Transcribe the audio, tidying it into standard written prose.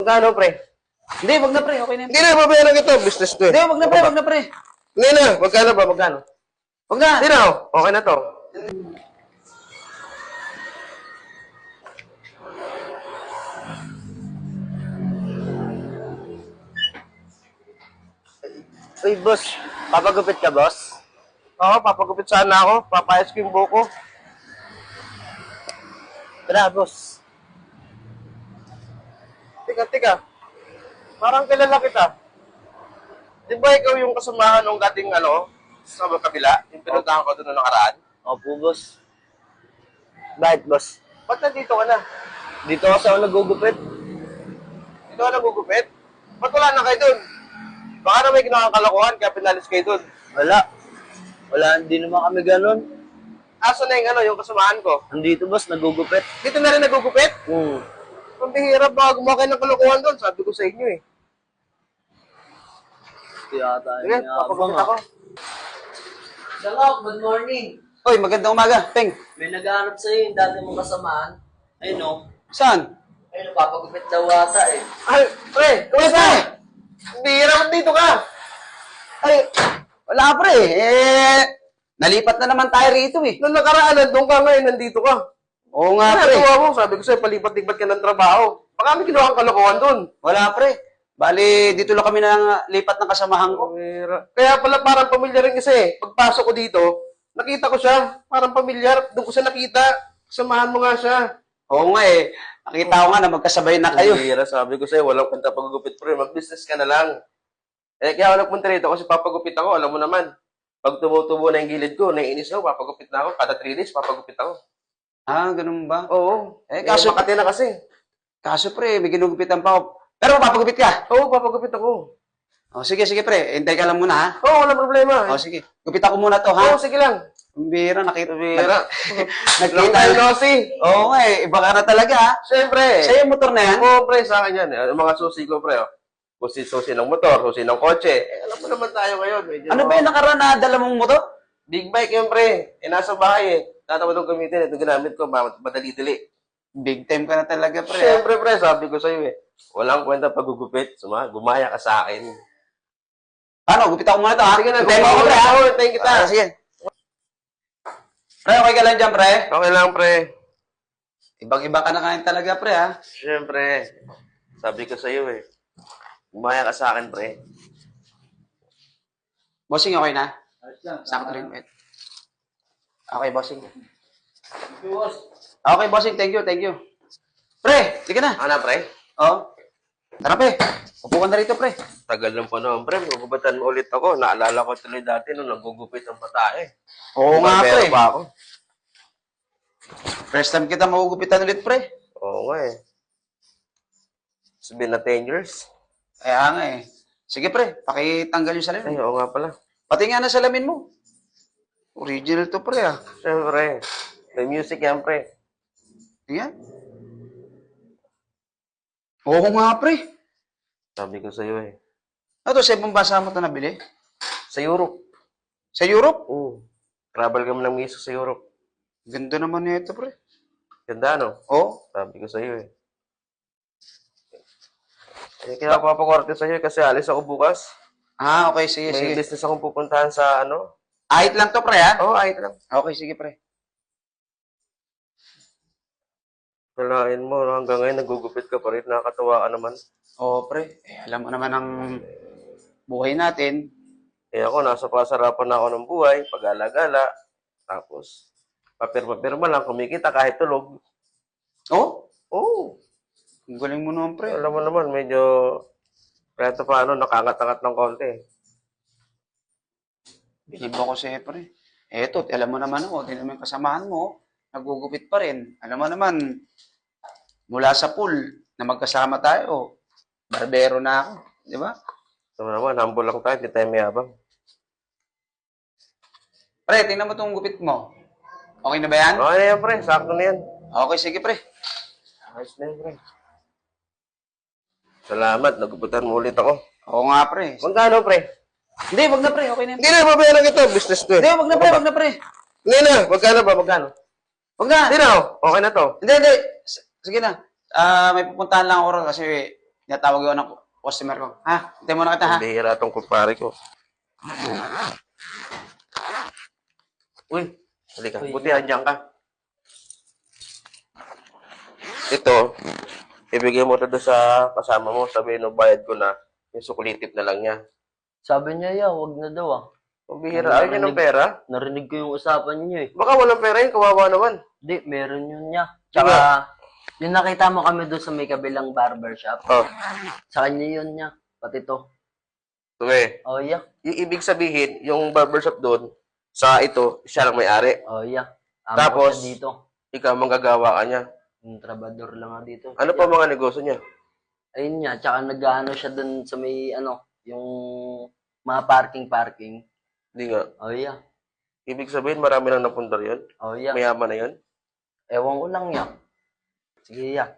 Magkano, pre? Hindi, wag na pre. Okay na. Hindi na, babayaran kita. Business to eh. Hindi, wag na pre, wag na pre. Hindi na, magkano ba? Magkano? Wag na. Hindi na, oh. Okay na to. Uy, boss. Papagupit ka, boss? Oo, papagupit sana ako. Papayas ko yung buko. Tara, boss. Tika. Parang kilala kita. Di ba ikaw yung kasamahan ng dating sa kabila? Yung pinuntahan ko doon noong nakaraan? Opo, boss. Bakit, boss? Ba't nandito ka na? Dito kasi ako nagugupit. Dito ka nagugupit? Ba't wala na kayo doon? Baka na may ginawang kalokohan kaya pinalis kayo doon. Wala. Hindi naman kami ganun. Aso na yung kasamahan ko? Nandito, boss, nagugupit. Dito na rin nagugupit? Ang bihira ba gumawa kayo ng kalokohan doon? Sabi ko sa inyo eh. Kaya tayo Sige, papagupit ako. Shalom, good morning. Oy, magandang umaga. Teng. May naghahanap sa'yo yung dati mong kasamaan. Ayun, no? Saan? Ayun, papagupit daw ata eh. Ay, pre! Kumusta? Bihira mo dito ka! Ay, wala pre. Nalipat na naman tayo rito eh. Noong nakaraan, nandun ka ngayon, nandito ka. Oo nga pre. Nagawa mo, sabi ko sa'yo, palipat-lipat ka ng trabaho. Baka may ginawang kalokohan doon. Wala pre. Bali, dito lang kami nang lipat ng kasamahan ko. Kaya pala parang pamilyar rin kasi. Pagpasok ko dito, nakita ko siya. Parang pamilyar. Doon ko siya nakita. Samahan mo nga siya. Oo nga eh. Nakita ko nga na magkasabay na kayo. Bihira, sabi ko sa'yo, walang kwenta pagugupit pre. Mag-business ka na lang. Kaya ako nagpunta rito kasi papagupit ako. Alam mo naman, pag tumutubo na yung gilid ko, naiinis ako, papagupit na ako. Kada 3 days, papagupit ako. Ah, ganun ba? Oo. Kaso Makati na kasi. Kaso pre, may ginugupitan pa ako. Pero mapapagupit ka. Oo, papagupit ako. O sige pre. Hintay ka lang muna ha. Oo, walang problema. O sige. Gupit ako muna to ha. Oo, sige lang. Ang bihira, nakita. Bihira. Nakita. Tayo, Nosy. Oo nga eh. Iba ka na talaga ha. Siyempre. Sa'yo yung motor na yan? Oo, pre, sa akin yan. Yung mga susi ko, pre. Susi ng motor, susi ng kotse. Alam mo naman tayo ngayon. Medyo, Ano ba yung nakaraan na dala mong motor? Big bike yun, pre. Nasa bahay eh. Tatawad ng gamitin. Ito ginamit ko, madali-dali. Big time ka na talaga pre. Siyempre, pre, sabi ko sa'yo eh. Walang kwenta pagugupit. Gumaya ka sa akin. Paano? Gupit ako muna to ha. Sige na, Hintayin mo ako pre ha. Oo, hintayin kita. Sige. Pre, okay ka lang dyan pre? Okay lang, pre. Ibang-iba ka na kain talaga pre ha. Siyempre. Sabi ko sa'yo eh. Gumaya ka sa akin, pre. Bossing, okay na? Sakto rin. Wait. Okay, bossing. Okay, bossing. Thank you. Pre, sige na. Ano, pre? Oo. Tara, pre. Upo ka na rito, pre. Tagal ng panahon, pre. Magugupatan mo ulit ako. Naalala ko tuloy dati nung nagugupit ang patae. Oo nga, Barbero pre. pa ako. First time kita magugupitan ulit, pre. Oo nga eh. It's been na 10 years. Kaya nga eh. Sige, pre. Pakitanggal yung salamin. Ay, oo nga pala. Pati nga na salamin mo. Original to, pre, ah. Siyempre. May music yan, pre. Yan. Oo nga, pre. Sabi ko sa'yo eh. Ano to, sa ibang bansa mo ito nabili? Sa Europe. Sa Europe? Oo. Travel kami ng miso sa Europe. Ganda naman nito, pre. Ganda, no? Oo. Sabi ko sa'yo eh. Kaya ako papakorte sa'yo kasi alis ako bukas. Ah, okay. Sige, May sige. business akong pupuntahan sa Ahit lang to, pre, ha? Oo, ayos lang. Okay, sige, pre. Kalain mo, hanggang ngayon nagugupit ka pa rin. Nakakatawa ka naman. Oo, pre. Alam mo naman ang buhay natin. Ako, nasa pasarapan na ako ng buhay, pag-alagala. Tapos, papirma lang, kumikita kahit tulog. Oo? Oo. Ang galing mo naman, pre. Alam mo naman, medyo kahit paano, nakangat-angat ng konti. Bilib ako sa'yo, pre. Eto, alam mo naman ako, di naman kasamahan mo, nagugupit pa rin. Alam mo naman, mula sa pool, na magkasama tayo, barbero na ako. Di ba? Alam mo naman, humble lang tayo, hindi tayo mayabang. Pre, tingnan mo itong gupit mo. Okay na ba yan? Okay na yan, pre. Sakto na yan. Okay, sige, pre. Ayos na yan, pre. Salamat, naguputan mo ulit ako. Oo nga, pre. Magkano, pre? Hindi, wag na, pre. Okay na yan. Hindi na, babayaran kita. Business to eh. Hindi, wag na, pre. Wag na, pre. Hindi na, magkano ba? Magkano? Wag na. Hindi na, okay na to. Hindi. Sige na. May pupuntahan lang ako ron kasi Tinatawag ako ng customer ko. Ha? Hintay mo na kita, ha? Ang bihira tong kumpare ko. Uy, halika. Uy, Buti andyan ka. Ito, ibigay mo to doon sa kasama mo. Sabihin mo, bayad ko na. Yung sukulitip na lang niya. Sabi niya, wag na daw ah. Ang bihira. Ayaw niya ng pera. Narinig ko yung usapan niyo eh. Baka walang pera yun. Kawawa naman. Hindi, meron yun niya. Tsaka, yung nakita mo kami doon sa may kabilang barbershop, Oh, sa kanya yun niya. Pati to. tuwe. Oh, yeah. Yung ibig sabihin, yung barbershop doon, sa ito, siya lang may-ari. Oh, yeah. Tapos, Siya dito. Ikaw, manggagawa ka niya. Yung trabador lang nga dito. Ano pa mga negosyo niya? Ayun niya. Tsaka nag-ano siya doon sa may, yung mga parking. Hindi nga. Oh, yeah. Ibig sabihin, marami lang napundar yun. Oh, yeah. Mayaman na yun. Ewan ko lang yan. Sige, yeah.